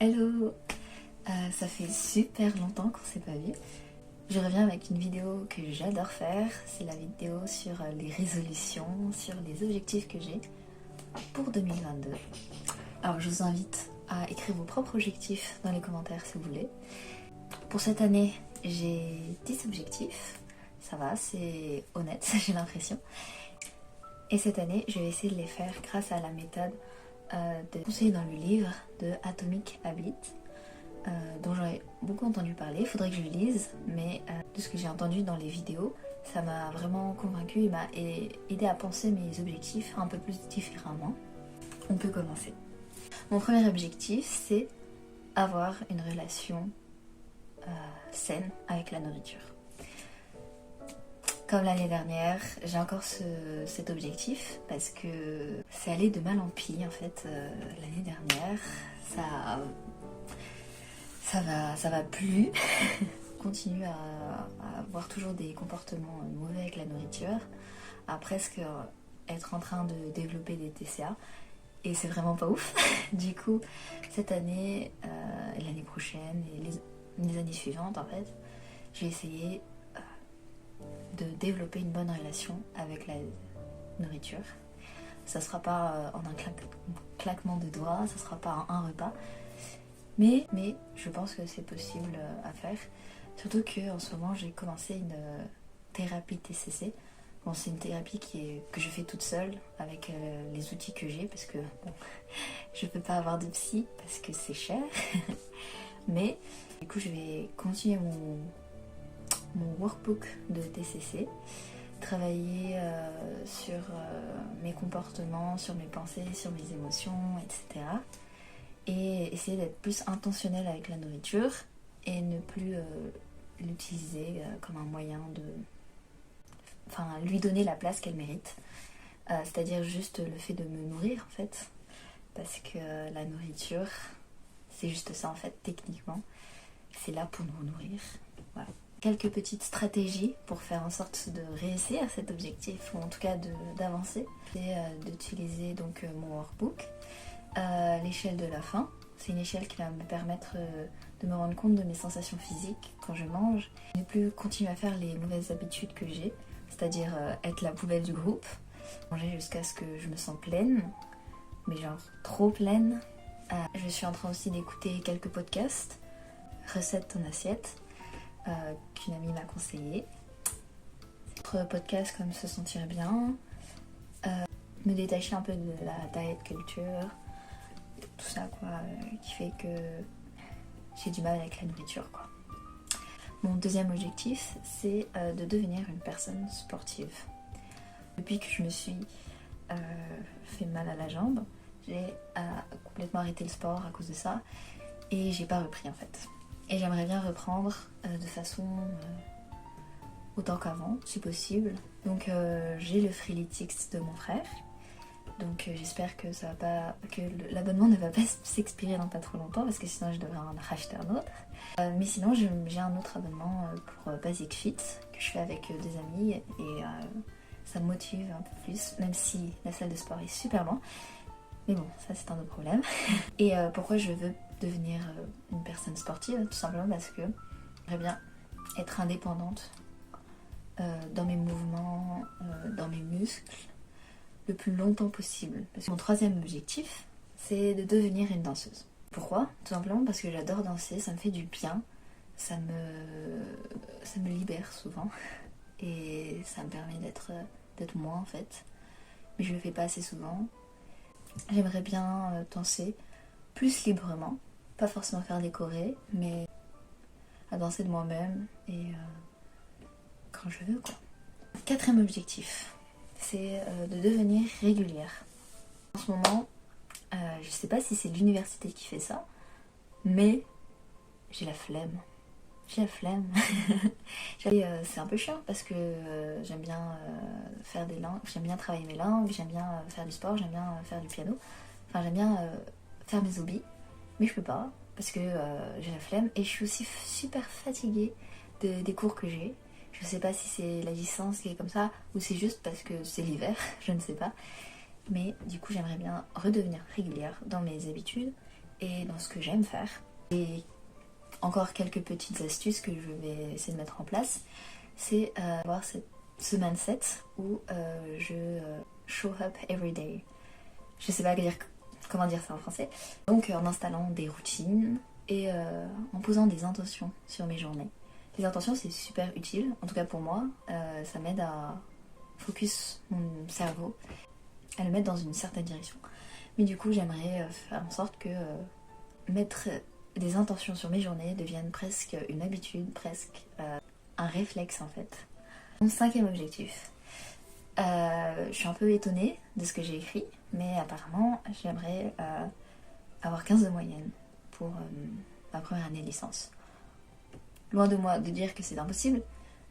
Hello, ça fait super longtemps qu'on s'est pas vu. Je reviens avec une vidéo que j'adore faire. C'est la vidéo sur les résolutions, sur les objectifs que j'ai pour 2022. Alors je vous invite à écrire vos propres objectifs dans les commentaires si vous voulez. Pour cette année, j'ai 10 objectifs. Ça va, c'est honnête, j'ai l'impression. Et cette année, je vais essayer de les faire grâce à la méthode conseillée dans le livre de Atomic Habits, dont j'aurais beaucoup entendu parler. Il faudrait que je le lise, mais de ce que j'ai entendu dans les vidéos, ça m'a vraiment convaincue et m'a aidé à penser mes objectifs un peu plus différemment. On peut commencer. Mon premier objectif, c'est avoir une relation saine avec la nourriture. Comme l'année dernière, j'ai encore cet objectif parce que c'est allé de mal en pis en fait. L'année dernière, ça va plus. Je continue à avoir toujours des comportements mauvais avec la nourriture, à presque être en train de développer des TCA et c'est vraiment pas ouf. Du coup, cette année, l'année prochaine et les années suivantes en fait, j'ai essayé de développer une bonne relation avec la nourriture. Ça sera pas en un claquement de doigts, ça sera pas en un repas, mais je pense que c'est possible à faire. Surtout que en ce moment j'ai commencé une thérapie TCC. Bon, c'est une thérapie que je fais toute seule avec les outils que j'ai parce que bon, je peux pas avoir de psy parce que c'est cher. Mais du coup je vais continuer mon workbook de TCC, travailler sur mes comportements, sur mes pensées, sur mes émotions, etc. Et essayer d'être plus intentionnelle avec la nourriture et ne plus l'utiliser comme un moyen de... Enfin, lui donner la place qu'elle mérite. C'est-à-dire juste le fait de me nourrir en fait. Parce que la nourriture, c'est juste ça en fait, techniquement. C'est là pour nous nourrir. Voilà. Quelques petites stratégies pour faire en sorte de réussir cet objectif, ou en tout cas d'avancer. C'est d'utiliser donc mon workbook, l'échelle de la faim. C'est une échelle qui va me permettre de me rendre compte de mes sensations physiques quand je mange, ne plus continuer à faire les mauvaises habitudes que j'ai, c'est-à-dire être la poubelle du groupe, manger jusqu'à ce que je me sens pleine, mais genre trop pleine. Je suis en train aussi d'écouter quelques podcasts, Recette ton assiette, qu'une amie m'a conseillé. D'autres podcasts comme Se sentir bien, me détacher un peu de la diet culture, tout ça quoi, qui fait que j'ai du mal avec la nourriture quoi. Mon deuxième objectif, c'est de devenir une personne sportive. Depuis que je me suis fait mal à la jambe, j'ai complètement arrêté le sport à cause de ça et j'ai pas repris en fait. Et j'aimerais bien reprendre de façon autant qu'avant, si possible. Donc j'ai le Freeletics de mon frère. Donc j'espère que l'abonnement ne va pas s'expirer dans pas trop longtemps parce que sinon je devrais en racheter un autre. Mais sinon j'ai un autre abonnement pour Basic Fit que je fais avec des amis et ça me motive un peu plus, même si la salle de sport est super loin. Mais bon, ça c'est un autre problème. Et pourquoi je veux devenir une personne sportive? Tout simplement parce que j'aimerais bien être indépendante dans mes mouvements, dans mes muscles, le plus longtemps possible. Parce que mon troisième objectif, c'est de devenir une danseuse. Pourquoi? Tout simplement parce que j'adore danser, ça me fait du bien, ça me libère souvent et ça me permet d'être moi en fait. Mais je le fais pas assez souvent. J'aimerais bien danser plus librement, pas forcément faire des chorés, mais à danser de moi-même et quand je veux quoi. Quatrième objectif, c'est de devenir régulière. En ce moment, je sais pas si c'est l'université qui fait ça, mais j'ai la flemme. J'ai la flemme. C'est un peu chiant parce que j'aime bien faire des langues, j'aime bien travailler mes langues, j'aime bien faire du sport, j'aime bien faire du piano. Enfin, j'aime bien faire mes hobbies, mais je peux pas parce que j'ai la flemme et je suis aussi super fatiguée des cours que j'ai. Je sais pas si c'est la licence qui est comme ça ou c'est juste parce que c'est l'hiver, je ne sais pas. Mais du coup, j'aimerais bien redevenir régulière dans mes habitudes et dans ce que j'aime faire. Et encore quelques petites astuces que je vais essayer de mettre en place, c'est avoir ce mindset où je show up every day. Je sais pas comment dire ça en français. Donc en installant des routines et en posant des intentions sur mes journées. Les intentions, c'est super utile, en tout cas pour moi. Ça m'aide à focus mon cerveau, à le mettre dans une certaine direction. Mais du coup, j'aimerais faire en sorte que mettre des intentions sur mes journées devienne presque une habitude, presque un réflexe en fait. Mon 5e objectif. Je suis un peu étonnée de ce que j'ai écrit, mais apparemment, j'aimerais avoir 15 de moyenne pour ma première année de licence. Loin de moi de dire que c'est impossible,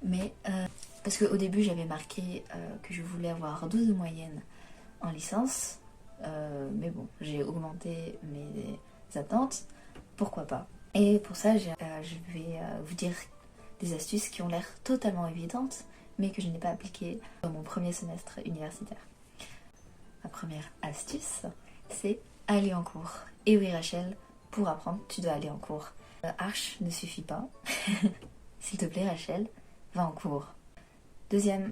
mais parce qu'au début j'avais marqué que je voulais avoir 12 de moyenne en licence, mais bon, j'ai augmenté mes attentes, pourquoi pas. Et pour ça, je vais vous dire des astuces qui ont l'air totalement évidentes, mais que je n'ai pas appliquées dans mon premier semestre universitaire. Ma première astuce, c'est aller en cours. Et oui Rachel, pour apprendre, tu dois aller en cours. Arche ne suffit pas. S'il te plaît Rachel, va en cours. Deuxième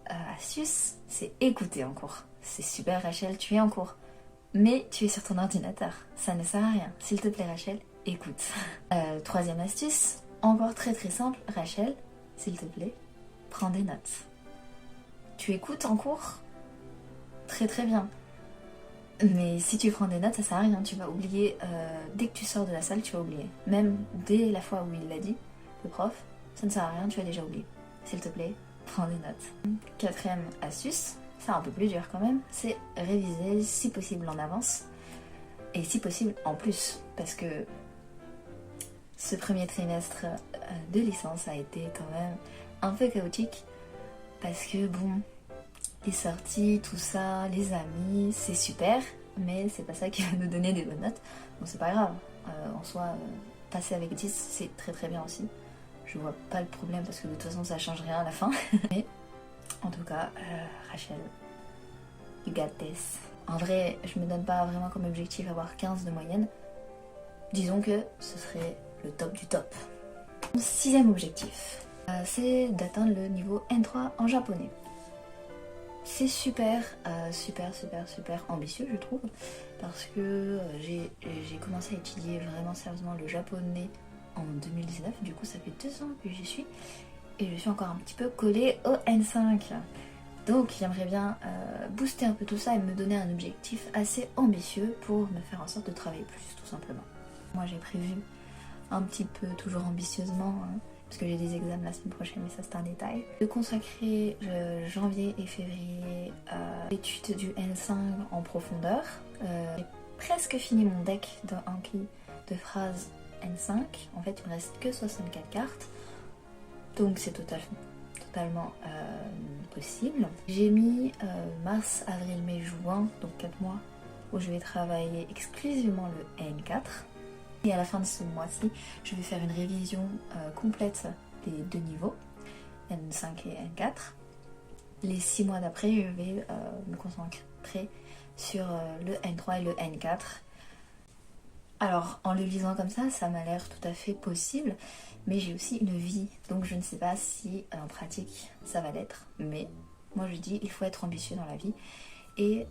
astuce, c'est écouter en cours. C'est super Rachel, tu es en cours. Mais tu es sur ton ordinateur. Ça ne sert à rien. S'il te plaît Rachel, écoute. Troisième astuce, encore très très simple. Rachel, s'il te plaît, prends des notes. Tu écoutes en cours? Très très bien. Mais si tu prends des notes, ça sert à rien, tu vas oublier, dès que tu sors de la salle, tu vas oublier. Même dès la fois où il l'a dit, le prof, ça ne sert à rien, tu as déjà oublié. S'il te plaît, prends des notes. Quatrième astuce, c'est un peu plus dur quand même, c'est réviser si possible en avance, et si possible en plus, parce que ce premier trimestre de licence a été quand même un peu chaotique, parce que bon... Les sorties, tout ça, les amis, c'est super, mais c'est pas ça qui va nous donner des bonnes notes. Bon, c'est pas grave. En soi, passer avec 10, c'est très très bien aussi. Je vois pas le problème parce que de toute façon, ça change rien à la fin. Mais en tout cas, Rachel, you got this. En vrai, je me donne pas vraiment comme objectif avoir 15 de moyenne. Disons que ce serait le top du top. Mon 6e objectif, c'est d'atteindre le niveau N3 en japonais. C'est super ambitieux je trouve, parce que j'ai commencé à étudier vraiment sérieusement le japonais en 2019, du coup ça fait 2 ans que j'y suis, et je suis encore un petit peu collée au N5. Donc j'aimerais bien booster un peu tout ça et me donner un objectif assez ambitieux pour me faire en sorte de travailler plus tout simplement. Moi j'ai prévu un petit peu, toujours ambitieusement, parce que j'ai des examens la semaine prochaine, mais ça c'est un détail, de consacrer janvier et février à l'étude du N5 en profondeur. J'ai presque fini mon deck d'Anki de phrases N5. En fait, il me reste que 64 cartes, donc c'est totalement possible. J'ai mis mars, avril, mai, juin, donc 4 mois, où je vais travailler exclusivement le N4. Et à la fin de ce mois-ci, je vais faire une révision complète des 2 niveaux, N5 et N4. Les 6 mois d'après, je vais me concentrer sur le N3 et le N4. Alors, en le lisant comme ça m'a l'air tout à fait possible, mais j'ai aussi une vie, donc je ne sais pas si en pratique ça va l'être. Mais moi je dis, il faut être ambitieux dans la vie et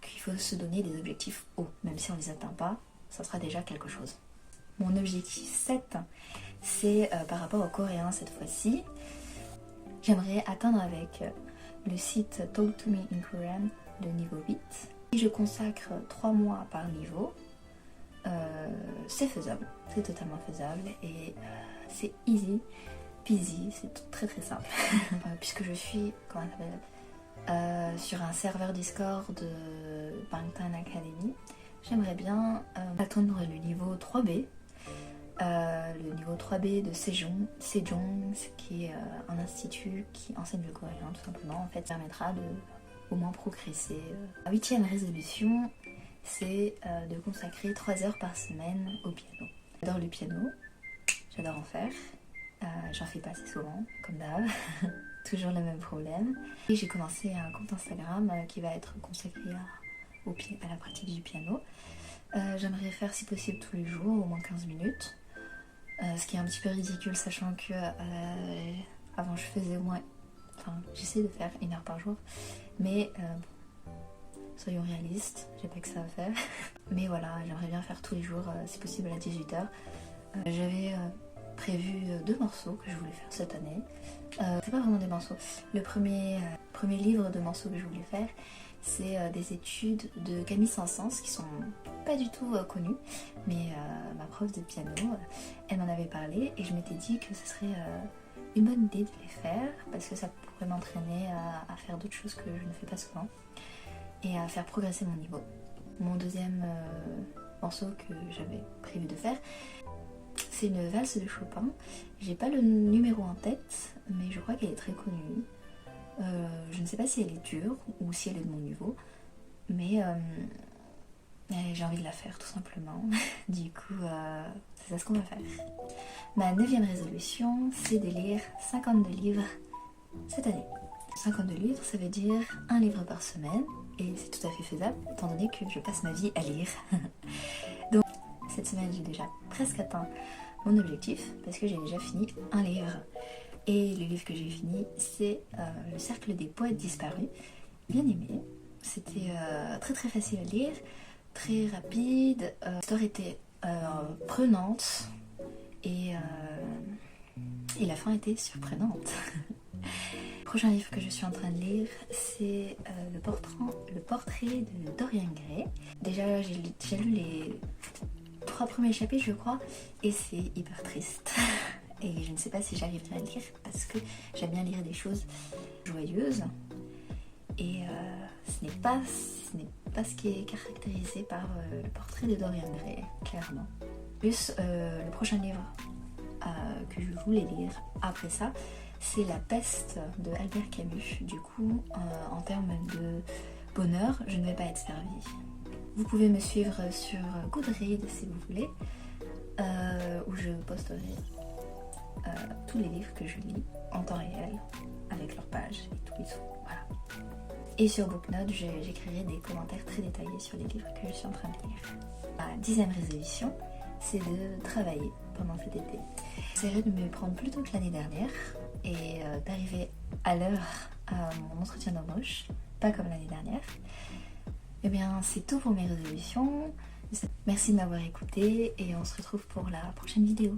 qu'il faut se donner des objectifs hauts, même si on ne les atteint pas. Ça sera déjà quelque chose. Mon objectif 7, c'est par rapport au coréen cette fois-ci. J'aimerais atteindre avec le site Talk to Me in Korean le niveau 8. Et je consacre 3 mois par niveau. C'est faisable, c'est totalement faisable et c'est easy peasy, c'est très très simple. Puisque je suis, comment ça s'appelle, sur un serveur Discord de Bangtan Academy. J'aimerais bien atteindre le niveau 3B. Le niveau 3B de Sejong, qui est un institut qui enseigne le coréen tout simplement, en fait, permettra de au moins progresser. La 8e résolution, c'est de consacrer 3 heures par semaine au piano. J'adore le piano, j'adore en faire, j'en fais pas assez souvent, comme d'hab, toujours le même problème. Et j'ai commencé un compte Instagram qui va être consacré à la pratique du piano. J'aimerais faire si possible tous les jours, au moins 15 minutes. Ce qui est un petit peu ridicule, sachant que avant je faisais au moins... Enfin, j'essaie de faire 1 heure par jour. Mais soyons réalistes, j'ai pas que ça à faire. Mais voilà, j'aimerais bien faire tous les jours, si possible à 18h. J'avais prévu 2 morceaux que je voulais faire cette année. C'est pas vraiment des morceaux. Le premier livre de morceaux que je voulais faire, c'est des études de Camille Saint-Saëns qui sont pas du tout connues, mais ma prof de piano, elle m'en avait parlé et je m'étais dit que ce serait une bonne idée de les faire parce que ça pourrait m'entraîner à faire d'autres choses que je ne fais pas souvent et à faire progresser mon niveau. Mon deuxième morceau que j'avais prévu de faire, c'est une valse de Chopin. J'ai pas le numéro en tête, mais je crois qu'elle est très connue. Je ne sais pas si elle est dure ou si elle est de mon niveau, mais j'ai envie de la faire tout simplement. Du coup, c'est ça ce qu'on va faire. Ma 9e résolution, c'est de lire 52 livres cette année. 52 livres, ça veut dire 1 livre par semaine, et c'est tout à fait faisable, étant donné que je passe ma vie à lire. Donc, cette semaine, j'ai déjà presque atteint mon objectif, parce que j'ai déjà fini 1 livre. Et le livre que j'ai fini, c'est Le Cercle des Poètes Disparus. Bien aimé. C'était très très facile à lire, très rapide. L'histoire était prenante et la fin était surprenante. Le prochain livre que je suis en train de lire, c'est le portrait de Dorian Gray. Déjà, j'ai lu les 3 premiers chapitres, je crois, et c'est hyper triste. Et je ne sais pas si j'arriverai à le lire parce que j'aime bien lire des choses joyeuses. Et ce n'est pas ce qui est caractérisé par le portrait de Dorian Gray, clairement. Plus, le prochain livre que je voulais lire après ça, c'est La Peste de Albert Camus. Du coup, en termes de bonheur, je ne vais pas être servie. Vous pouvez me suivre sur Goodreads si vous voulez, où je posterai tous les livres que je lis en temps réel, avec leurs pages et tout et tout. Voilà. Et sur Booknote, j'écrirai des commentaires très détaillés sur les livres que je suis en train de lire. Ma 10e résolution, c'est de travailler pendant cet été. J'essaierai de me prendre plus tôt que l'année dernière et d'arriver à l'heure à mon entretien d'embauche, pas comme l'année dernière. Eh bien, c'est tout pour mes résolutions. Merci de m'avoir écouté et on se retrouve pour la prochaine vidéo.